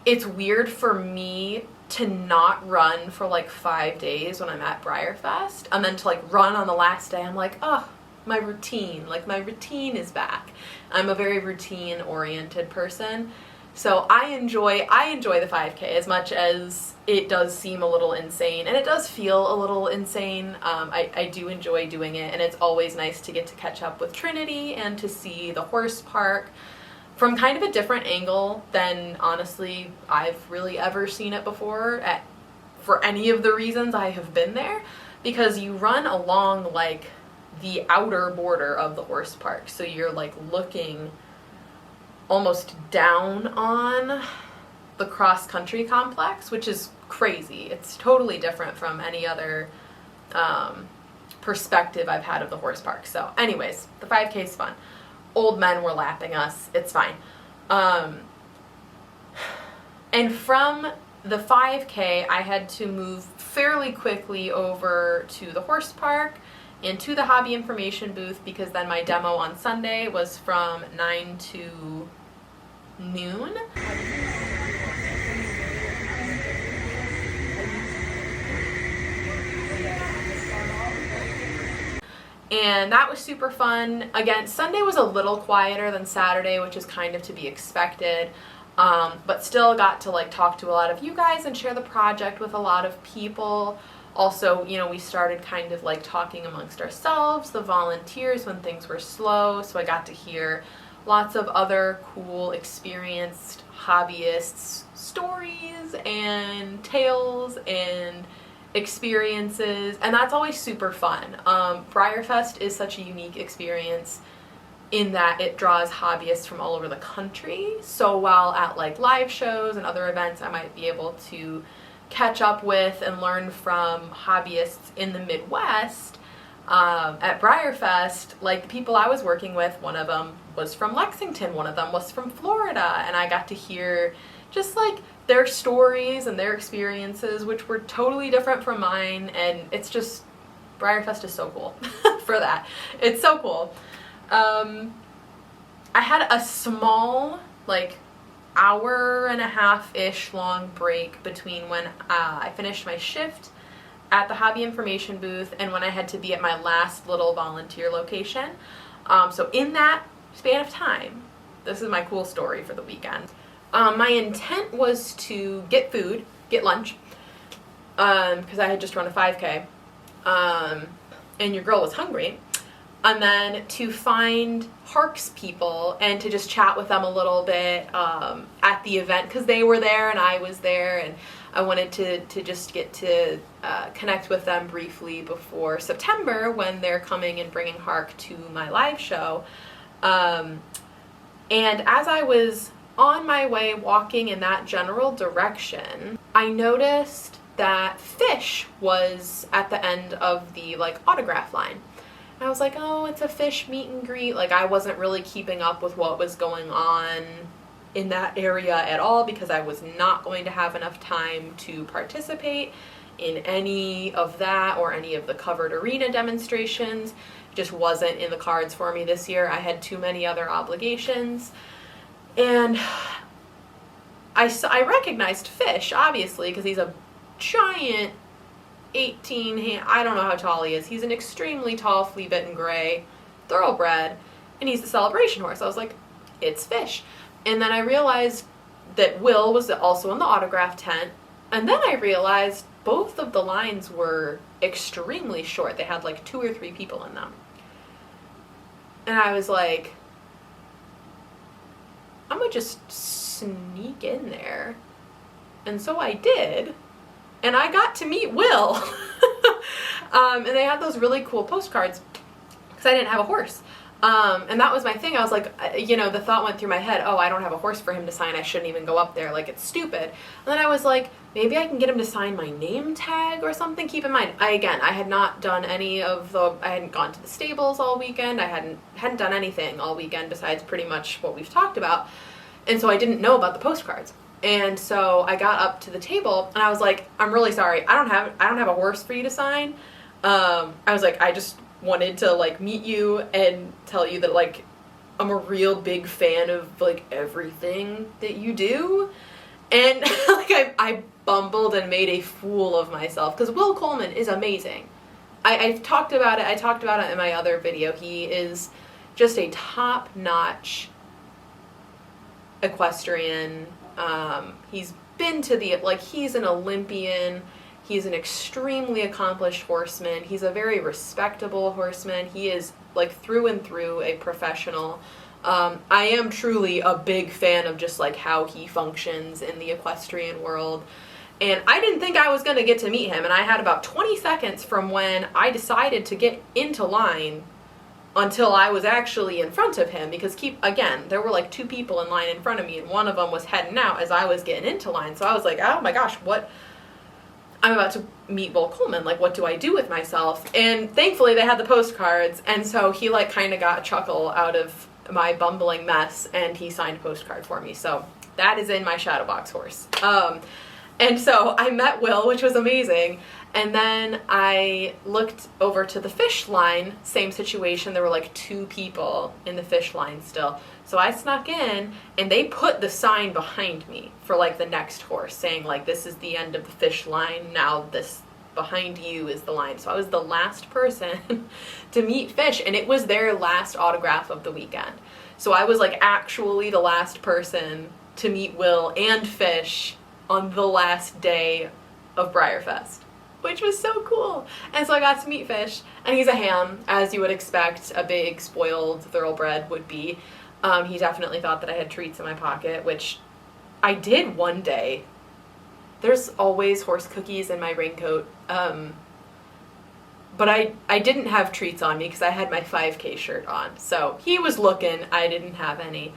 [SPEAKER 1] it's weird for me to not run for 5 days when I'm at BreyerFest, and then to run on the last day. I'm like, oh, my routine, my routine is back. I'm a very routine oriented person, so I enjoy the 5K as much as it does seem a little insane, and it does feel a little insane. I do enjoy doing it, and it's always nice to get to catch up with Trinity and to see the horse park from kind of a different angle than honestly I've really ever seen it before for any of the reasons I have been there, because you run along the outer border of the horse park, so you're looking almost down on the cross-country complex, which is crazy. It's totally different from any other perspective I've had of the horse park. So anyways, the 5K is fun. Old men were lapping us. It's fine. And from the 5K, I had to move fairly quickly over to the horse park and to the hobby information booth, because then my demo on Sunday was from 9 to noon. And that was super fun. Again, Sunday was a little quieter than Saturday, which is kind of to be expected, but still got to talk to a lot of you guys and share the project with a lot of people. Also, we started kind of talking amongst ourselves, the volunteers, when things were slow, so I got to hear lots of other cool, experienced hobbyists' stories and tales and experiences, and that's always super fun. BreyerFest is such a unique experience in that it draws hobbyists from all over the country, so while at live shows and other events I might be able to catch up with and learn from hobbyists in the Midwest, at BreyerFest, the people I was working with, one of them was from Lexington, one of them was from Florida, and I got to hear just their stories and their experiences, which were totally different from mine, and it's just, BreyerFest is so cool for that. It's so cool. I had a small, hour and a half-ish long break between when I finished my shift at the hobby information booth and when I had to be at my last little volunteer location. So in that span of time, this is my cool story for the weekend. My intent was to get food, get lunch, because I had just run a 5K, and your girl was hungry, and then to find Harks people and to just chat with them a little bit at the event, because they were there and I was there, and I wanted to just get to connect with them briefly before September, when they're coming and bringing Hark to my live show. And as I was on my way walking in that general direction, I noticed that Fish was at the end of the autograph line. And I was like, oh, it's a Fish meet and greet. I wasn't really keeping up with what was going on in that area at all, because I was not going to have enough time to participate in any of that or any of the covered arena demonstrations. Just wasn't in the cards for me this year. I had too many other obligations. And I recognized Fish, obviously, because he's a giant 18, I don't know how tall he is. He's an extremely tall, flea-bitten gray thoroughbred, and he's the celebration horse. I was like, it's Fish. And then I realized that Will was also in the autograph tent, and then I realized both of the lines were extremely short. They had like 2 or 3 people in them. And I was like, I'm gonna just sneak in there. And so I did, and I got to meet Will. And they had those really cool postcards because I didn't have a horse. And that was my thing. I was like, you know, the thought went through my head, oh, I don't have a horse for him to sign. I shouldn't even go up there. Like, it's stupid. And then I was like, maybe I can get him to sign my name tag or something. Keep in mind, I had not done any of I hadn't gone to the stables all weekend. I hadn't done anything all weekend besides pretty much what we've talked about. And so I didn't know about the postcards. And so I got up to the table and I was like, I'm really sorry. I don't have a horse for you to sign. I was like, I just wanted to like meet you and tell you that like I'm a real big fan of like everything that you do. And like I bumbled and made a fool of myself because Will Coleman is amazing. I've talked about it. I talked about it in my other video. He is just a top-notch equestrian. He's been to he's an Olympian. He's an extremely accomplished horseman. He's a very respectable horseman. He is like through and through a professional. I am truly a big fan of just like how he functions in the equestrian world. And I didn't think I was going to get to meet him. And I had about 20 seconds from when I decided to get into line until I was actually in front of him, because there were like 2 people in line in front of me, and one of them was heading out as I was getting into line. So I was like, oh my gosh, I'm about to meet Will Coleman, like what do I do with myself? And thankfully they had the postcards, and so he like kind of got a chuckle out of my bumbling mess, and he signed a postcard for me. So that is in my shadow box horse. And so I met Will, which was amazing. And then I looked over to the Fish line, same situation. There were like 2 people in the Fish line still. So I snuck in, and they put the sign behind me for like the next horse, saying like, this is the end of the Fish line. Now this behind you is the line. So I was the last person to meet Fish, and it was their last autograph of the weekend. So I was like actually the last person to meet Will and Fish on the last day of BreyerFest, which was so cool. And so I got to meet Fish, and he's a ham, as you would expect a big spoiled thoroughbred would be. He definitely thought that I had treats in my pocket, which I did one day. There's always horse cookies in my raincoat, but I didn't have treats on me because I had my 5K shirt on. So he was looking, I didn't have any.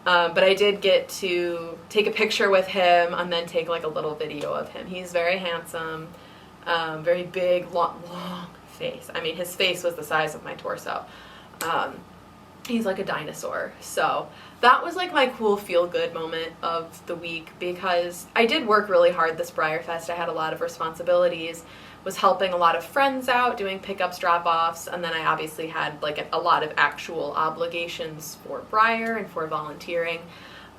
[SPEAKER 1] But I did get to take a picture with him and then take like a little video of him. He's very handsome, very big, long face. I mean, his face was the size of my torso. He's like a dinosaur. So that was like my cool feel-good moment of the week, because I did work really hard this BreyerFest. I had a lot of responsibilities, was helping a lot of friends out, doing pickups, drop-offs, and then I obviously had like a lot of actual obligations for Breyer and for volunteering.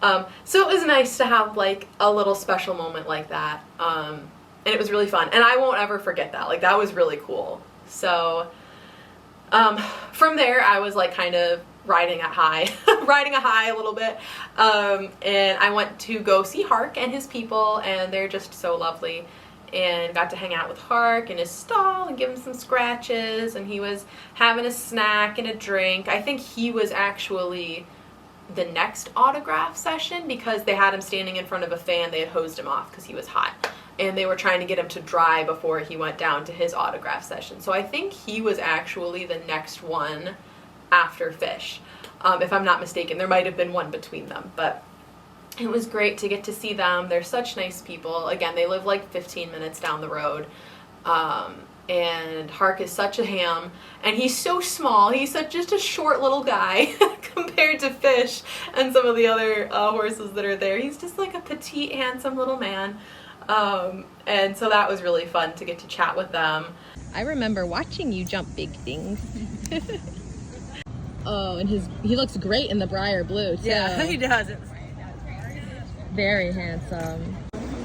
[SPEAKER 1] So it was nice to have like a little special moment like that. And it was really fun. And I won't ever forget that. Like, that was really cool. So from there, I was like kind of riding a high a little bit. And I went to go see Hark and his people, and they're just so lovely. And got to hang out with Hark in his stall and give him some scratches, and he was having a snack and a drink. I think he was actually the next autograph session, because they had him standing in front of a fan. They had hosed him off because he was hot, and they were trying to get him to dry before he went down to his autograph session. So I think he was actually the next one after Fish, if I'm not mistaken. There might have been one between them, but it was great to get to see them. They're such nice people. Again, they live like 15 minutes down the road. And Hark is such a ham, and he's so small. He's just a short little guy compared to Fish and some of the other horses that are there. He's just like a petite, handsome little man. And so that was really fun to get to chat with them.
[SPEAKER 3] I remember watching you jump big things. Oh, and he looks great in the Breyer blue too.
[SPEAKER 10] Yeah, he does.
[SPEAKER 3] Very handsome.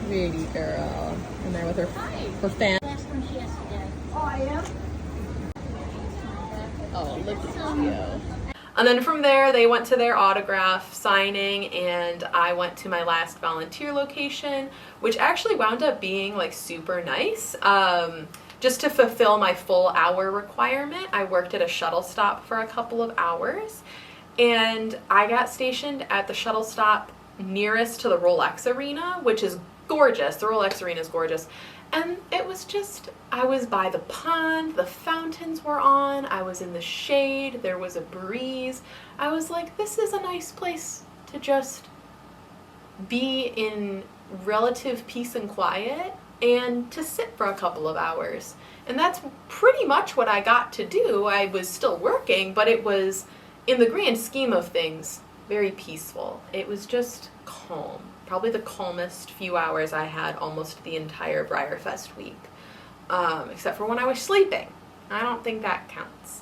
[SPEAKER 3] Pretty girl. And there with her fan. Oh, look at you.
[SPEAKER 1] And then from there, they went to their autograph signing, and I went to my last volunteer location, which actually wound up being like super nice. Just to fulfill my full hour requirement, I worked at a shuttle stop for a couple of hours, and I got stationed at the shuttle stop nearest to the Rolex Arena, which is gorgeous. The Rolex Arena is gorgeous. And it was just, I was by the pond, the fountains were on, I was in the shade, there was a breeze. I was like, this is a nice place to just be in relative peace and quiet and to sit for a couple of hours. And that's pretty much what I got to do. I was still working, but it was, in the grand scheme of things, very peaceful. It was just calm. Probably the calmest few hours I had almost the entire BreyerFest week, except for when I was sleeping. I don't think that counts.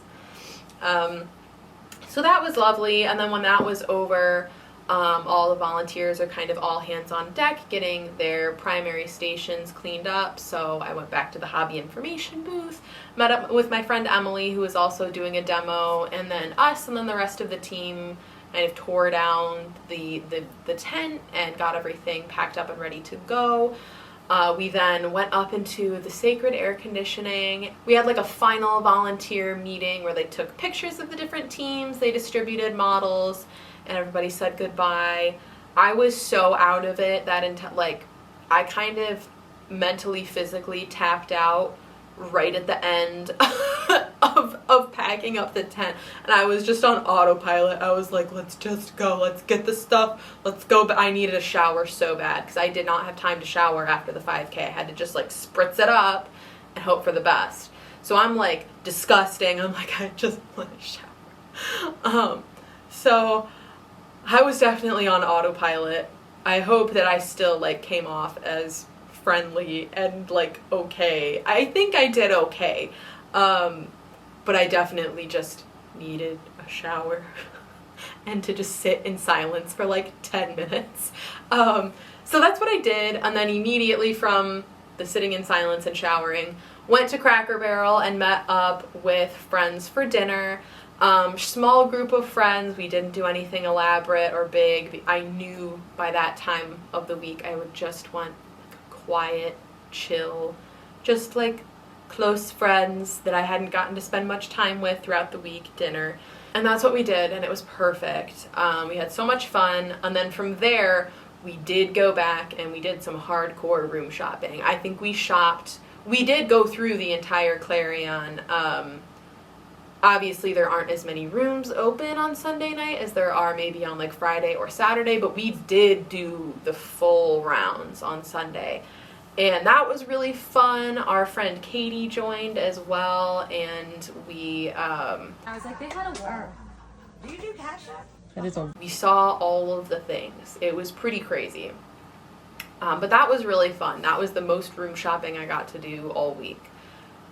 [SPEAKER 1] So that was lovely, and then when that was over, all the volunteers are kind of all hands on deck getting their primary stations cleaned up, so I went back to the hobby information booth, met up with my friend Emily, who was also doing a demo, and then us, and then the rest of the team kind of tore down the tent and got everything packed up and ready to go. We then went up into the sacred air conditioning. We had like a final volunteer meeting where they took pictures of the different teams, they distributed models, and everybody said goodbye. I was so out of it that I kind of mentally, physically tapped out right at the end of packing up the tent, and I was just on autopilot. I was like, let's just go, let's get the stuff, let's go. But I needed a shower so bad because I did not have time to shower after the 5K. I had to just like spritz it up and hope for the best. So I'm like disgusting. I'm like, I just want to shower. So I was definitely on autopilot. I hope that I still like came off as friendly and like okay. I think I did okay, but I definitely just needed a shower and to just sit in silence for like 10 minutes. So that's what I did, and then immediately from the sitting in silence and showering, went to Cracker Barrel and met up with friends for dinner. Small group of friends. We didn't do anything elaborate or big. I knew by that time of the week I would just want quiet, chill, just like close friends that I hadn't gotten to spend much time with throughout the week dinner. And that's what we did, and it was perfect. We had so much fun, and then from there we did go back and we did some hardcore room shopping. I think we did go through the entire Clarion. Obviously there aren't as many rooms open on Sunday night as there are maybe on like Friday or Saturday, but we did do the full rounds on Sunday. And that was really fun. Our friend Katie joined as well, and we
[SPEAKER 10] I was like, they had a war. Do you do Cash App?
[SPEAKER 1] We saw all of the things. It was pretty crazy. But that was really fun. That was the most room shopping I got to do all week.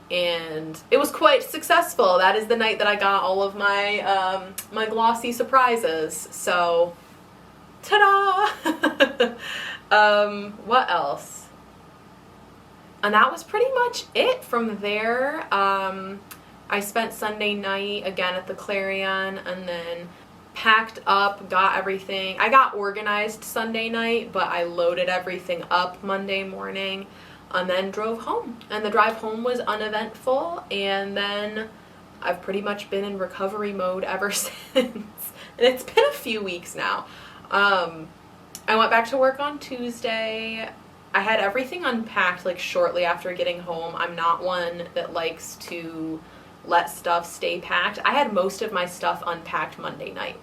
[SPEAKER 1] And it was quite successful. That is the night that I got all of my my glossy surprises. So, ta-da! What else? And that was pretty much it from there. I spent Sunday night again at the Clarion, and then packed up, got everything. I got organized Sunday night, but I loaded everything up Monday morning, and then drove home. And the drive home was uneventful, and then I've pretty much been in recovery mode ever since. And it's been a few weeks now. I went back to work on Tuesday. I had everything unpacked like shortly after getting home. I'm not one that likes to let stuff stay packed. I had most of my stuff unpacked Monday night.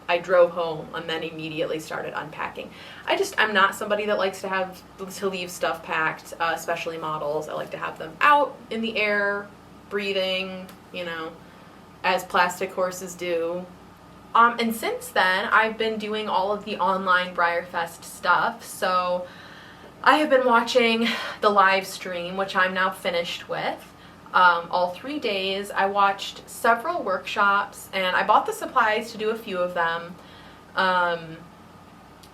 [SPEAKER 1] I drove home and then immediately started unpacking. I'm not somebody that likes to leave stuff packed, especially models. I like to have them out in the air, breathing, as plastic horses do. And since then, I've been doing all of the online BreyerFest stuff. So I have been watching the live stream, which I'm now finished with. All 3 days. I watched several workshops, and I bought the supplies to do a few of them,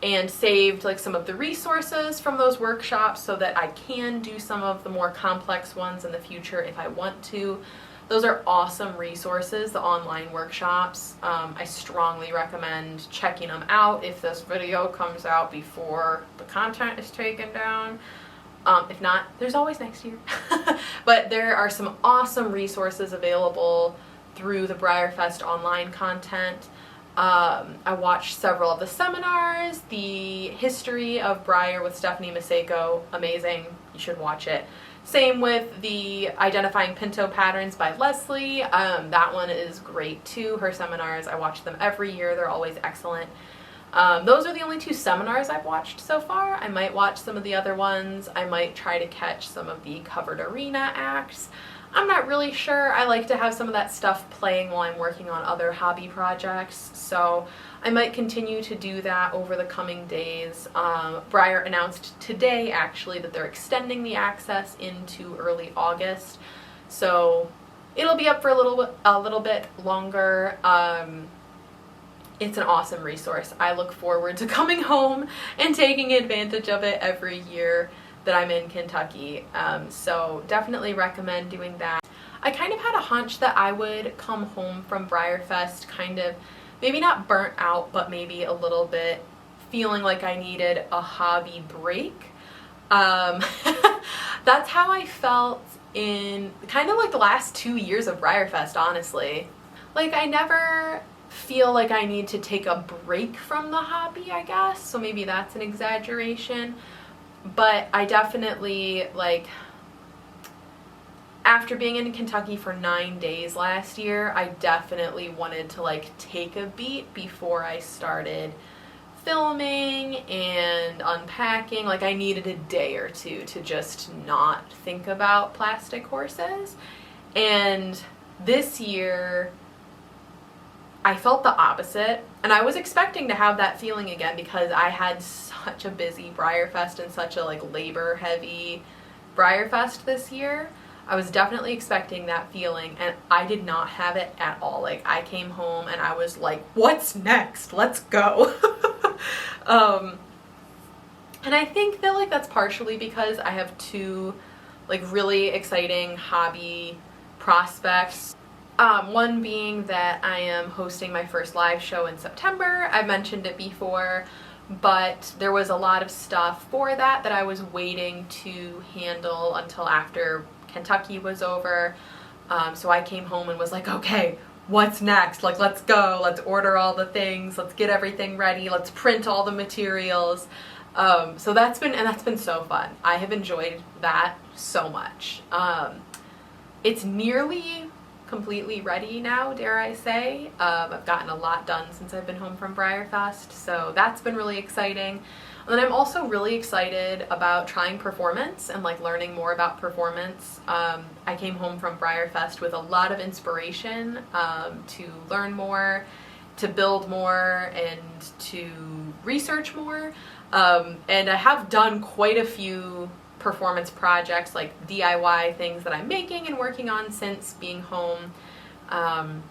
[SPEAKER 1] and saved like some of the resources from those workshops so that I can do some of the more complex ones in the future if I want to. Those are awesome resources, the online workshops. I strongly recommend checking them out if this video comes out before the content is taken down. If not, there's always next year. But there are some awesome resources available through the BreyerFest online content. I watched several of the seminars. The history of Breyer with Stephanie Maseko, amazing. You should watch it. Same with the Identifying Pinto Patterns by Leslie. That one is great too. Her seminars, I watch them every year. They're always excellent. Those are the only 2 seminars I've watched so far. I might watch some of the other ones. I might try to catch some of the covered arena acts. I'm not really sure. I like to have some of that stuff playing while I'm working on other hobby projects, so I might continue to do that over the coming days. Breyer announced today, actually, that they're extending the access into early August, so it'll be up for a little bit longer. It's an awesome resource. I look forward to coming home and taking advantage of it every year that I'm in Kentucky. So definitely recommend doing that. I kind of had a hunch that I would come home from BreyerFest kind of, maybe not burnt out, but maybe a little bit feeling like I needed a hobby break. That's how I felt in kind of like the last 2 years of BreyerFest, honestly. Like, I never feel like I need to take a break from the hobby, I guess, so maybe that's an exaggeration. But I definitely, like, after being in Kentucky for 9 days last year, I definitely wanted to, like, take a beat before I started filming and unpacking. Like, I needed a day or two to just not think about plastic horses. And this year, I felt the opposite, and I was expecting to have that feeling again because I had such a busy BreyerFest and such a like labor-heavy BreyerFest this year. I was definitely expecting that feeling, and I did not have it at all. Like, I came home and I was like, what's next? Let's go. And I think that like that's partially because I have 2 like really exciting hobby prospects. One being that I am hosting my first live show in September. I've mentioned it before, but there was a lot of stuff for that I was waiting to handle until after Kentucky was over. So I came home and was like, okay, what's next? Like, let's go. Let's order all the things. Let's get everything ready. Let's print all the materials. So that's been so fun. I have enjoyed that so much. It's nearly completely ready now, dare I say. I've gotten a lot done since I've been home from BreyerFest, so that's been really exciting. And then I'm also really excited about trying performance and like learning more about performance. I came home from BreyerFest with a lot of inspiration to learn more, to build more, and to research more. And I have done quite a few performance projects, like DIY things that I'm making and working on since being home, and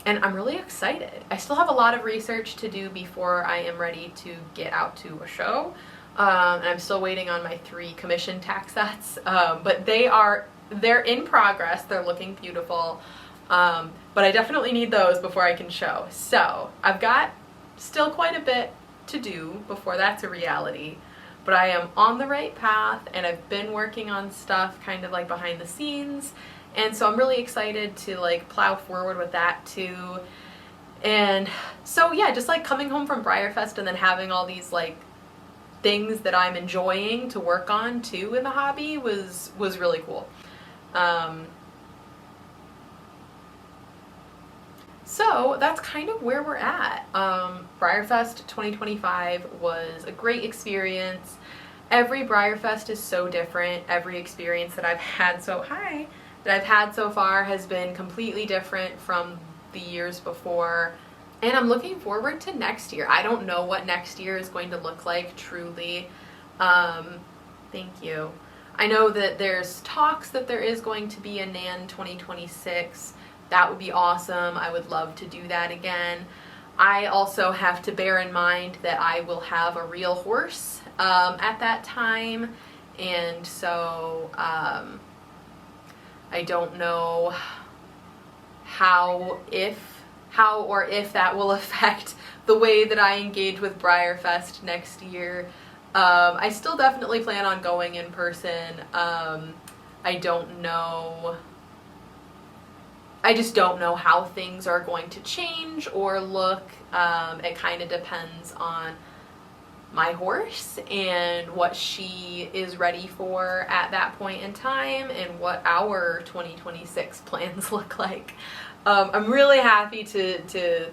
[SPEAKER 1] I'm really excited. I still have a lot of research to do before I am ready to get out to a show, and I'm still waiting on my 3 commission tack sets, but they're in progress. They're looking beautiful, but I definitely need those before I can show. So I've got still quite a bit to do before that's a reality. But I am on the right path, and I've been working on stuff kind of like behind the scenes, and so I'm really excited to like plow forward with that too. And so yeah, just like coming home from BreyerFest and then having all these like things that I'm enjoying to work on too in the hobby was really cool. So that's kind of where we're at. BreyerFest 2025 was a great experience. Every BreyerFest is so different. Every experience that I've had so far has been completely different from the years before. And I'm looking forward to next year. I don't know what next year is going to look like truly. Thank you. I know that there's talks that there is going to be a NAN 2026. That would be awesome. I would love to do that again. I also have to bear in mind that I will have a real horse at that time, and so I don't know how or if that will affect the way that I engage with BreyerFest next year. I still definitely plan on going in person. I don't know. I just don't know how things are going to change or look. It kind of depends on my horse and what she is ready for at that point in time and what our 2026 plans look like. I'm really happy to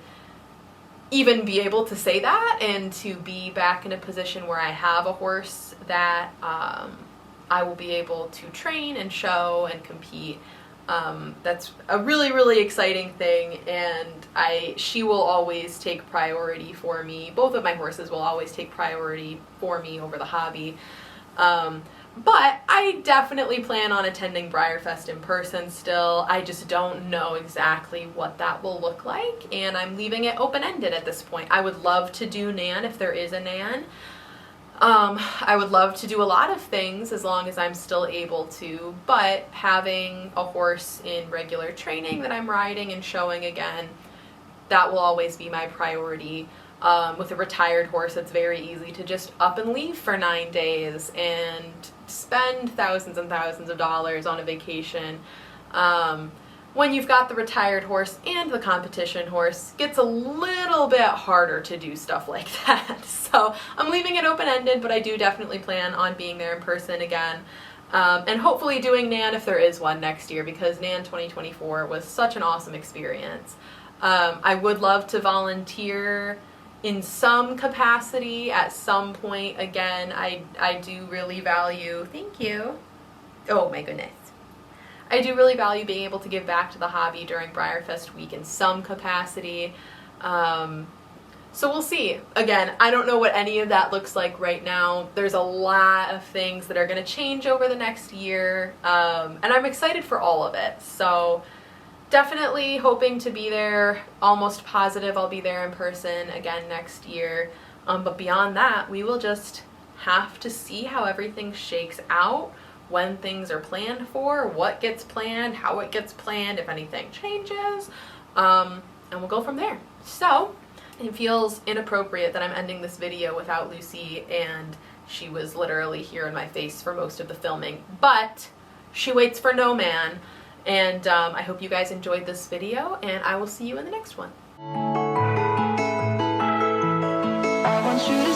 [SPEAKER 1] even be able to say that and to be back in a position where I have a horse that I will be able to train and show and compete. That's a really, really exciting thing, and she will always take priority for me. Both of my horses will always take priority for me over the hobby. But I definitely plan on attending BreyerFest in person still. I just don't know exactly what that will look like, and I'm leaving it open-ended at this point. I would love to do NAN if there is a NAN. I would love to do a lot of things as long as I'm still able to, but having a horse in regular training that I'm riding and showing again, that will always be my priority. With a retired horse, it's very easy to just up and leave for 9 days and spend thousands and thousands of dollars on a vacation. When you've got the retired horse and the competition horse, it gets a little bit harder to do stuff like that. So I'm leaving it open-ended, but I do definitely plan on being there in person again. And hopefully doing NAN if there is one next year, because NAN 2024 was such an awesome experience. I would love to volunteer in some capacity at some point. Again, I do really value, thank you, oh my goodness, I do really value being able to give back to the hobby during BreyerFest week in some capacity. So we'll see. Again, I don't know what any of that looks like right now. There's a lot of things that are going to change over the next year, and I'm excited for all of it. So definitely hoping to be there, almost positive I'll be there in person again next year. But beyond that, we will just have to see how everything shakes out, when things are planned for, what gets planned, how it gets planned, if anything changes, and we'll go from there. So it feels inappropriate that I'm ending this video without Lucy, and she was literally here in my face for most of the filming, but she waits for no man. And I hope you guys enjoyed this video, and I will see you in the next one.
[SPEAKER 11] I want you to